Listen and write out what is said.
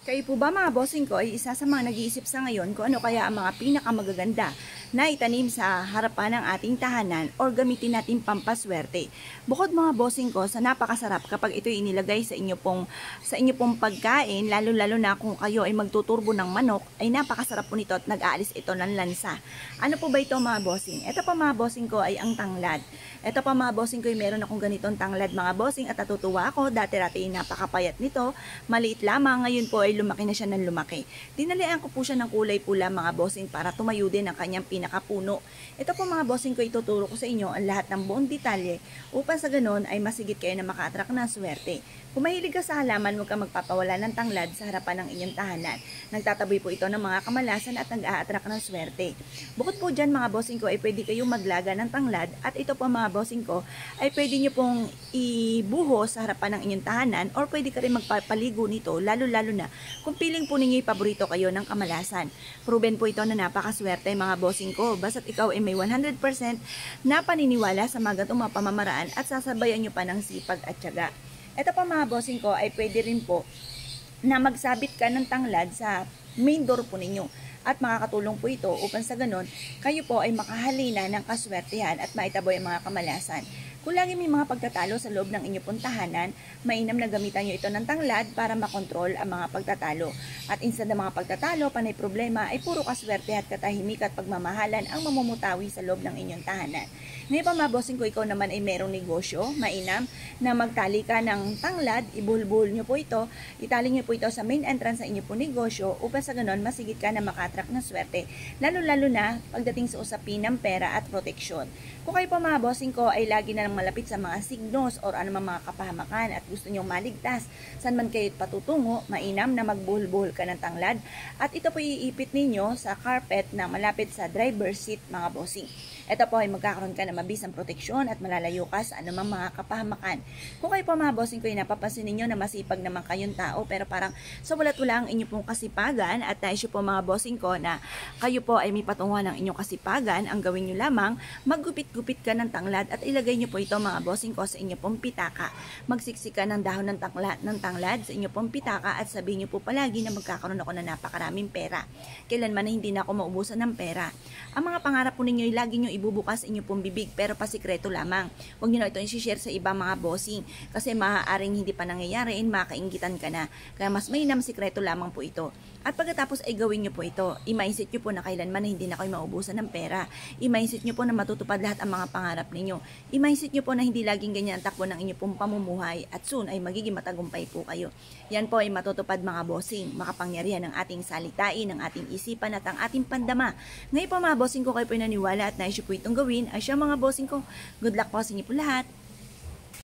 Kayo po ba mga bossing ko ay isa sa mga nag-iisip sa ngayon kung ano kaya ang mga pinakamagaganda na itanim sa harapan ng ating tahanan or gamitin natin pampaswerte. Bukod mga bossing ko sa napakasarap kapag ito inilagay sa inyo pong pagkain, lalo-lalo na kung kayo ay magtuturbo ng manok, ay napakasarap po nito at nag-aalis ito ng lansa. Ano po ba ito mga bossing? Ito pa mga bossing ko ay ang tanglad. Ito pa mga bossing ko ay meron akong ganitong tanglad mga bossing at natutuwa ako. Dati-dati napakapayat nito, maliit lamang, ngayon po ay lumaki na siya ng lumaki. Dinalian ko po siya ng kulay pula mga bossing para tumayo din ang kanyang pinakapuno. Ito po mga bossing ko, ituturo ko sa inyo ang lahat ng buong detalye upang sa ganon ay masigit kayo na maka-attract ng swerte. Kung mahilig ka sa halaman, huwag ka magpapawala ng tanglad sa harapan ng inyong tahanan. Nagtataboy po ito ng mga kamalasan at nag-a-attract ng swerte. Bukod po dyan mga bossing ko ay pwede kayong maglaga ng tanglad at ito po mga bossing ko ay pwede nyo pong ibuhos sa harapan ng inyong tahanan or pwede ka rin magpapaligo nito lalo-lalo na kung piling po ninyo paborito kayo ng kamalasan. Proven po ito na napakaswerte mga bossing ko. Basta't ikaw ay may 100% na paniniwala sa mga ganitong mga pamamaraan at sasabayan nyo pa ng sipag at tiyaga. Ito pa mga bossing ko ay pwede rin po na magsabit ka ng tanglad sa main door po ninyo. At makakatulong po ito upang sa ganon, kayo po ay makahalina ng kaswertehan at maitaboy ang mga kamalasan. Kung lagi may mga pagtatalo sa loob ng inyong tahanan, mainam na gamitan nyo ito ng tanglad para makontrol ang mga pagtatalo. At instead ng mga pagtatalo, panay problema, ay puro kaswerte at katahimik at pagmamahalan ang mamumutawi sa loob ng inyong tahanan. Ngayon pa mga bossing ko, ikaw naman ay merong negosyo, mainam na magtali ka ng tanglad, ibuhol-buhol nyo po ito, itali nyo po ito sa main entrance sa inyong po negosyo upang sa ganon masigit ka na maka-attract ng swerte, lalo-lalo na pagdating sa usapin ng pera at proteksyon. Kung kayo pa mga bossing ko ay lagi na malapit sa mga signos or anumang mga kapahamakan at gusto nyong maligtas, saan man kayo patutungo, mainam na magbuhol-buhol ka ng tanglad at ito po iipit ninyo sa carpet na malapit sa driver's seat mga bossing. Ito po ay magkakaroon ka ng mabisang proteksyon at malalayo ka sa anumang mga kapahamakan. Kung kayo po mga bossing ko ay napapansin ninyo na masipag naman kayong tao pero parang sa walat-wala ang inyo pong kasipagan at naisyo po mga bossing ko na kayo po ay may patunguhan ng inyong kasipagan, ang gawin nyo lamang, maggupit-gupit ka ng tanglad at ilagay nyo po ito mga bossing ko sa inyo pong pitaka. Magsiksika ng dahon ng tanglad sa inyo pong pitaka at sabihin nyo po palagi na magkakaroon ako ng napakaraming pera. Kailanman na hindi na ako maubusan ng pera. Ang mga pangarap po ninyo ay lagi nyo ibubukas inyo pong bibig pero pasikreto lamang. Huwag nyo na ito i-share sa iba mga bossing kasi maaaring hindi pa nangyayari and makaingitan ka na. Kaya mas mainam sikreto lamang po ito. At pagkatapos ay gawin nyo po ito. I-mindset nyo po na kailanman na hindi na kayo maubusan ng pera. I-mindset nyo po na matutupad lahat ang mga pangarap ninyo. I-mindset nyo po na hindi laging ganyan ang takbo ng inyo pong pamumuhay at soon ay magiging matagumpay po kayo. Yan po ay matutupad mga bossing. Makapangyarihan ng ating salitain, ng ating isipan at ang ating pandama. Ngayon po mga bossing ko kayo po naniwala at naisyo po itong gawin ay siya mga bossing ko. Good luck po sa inyo po lahat.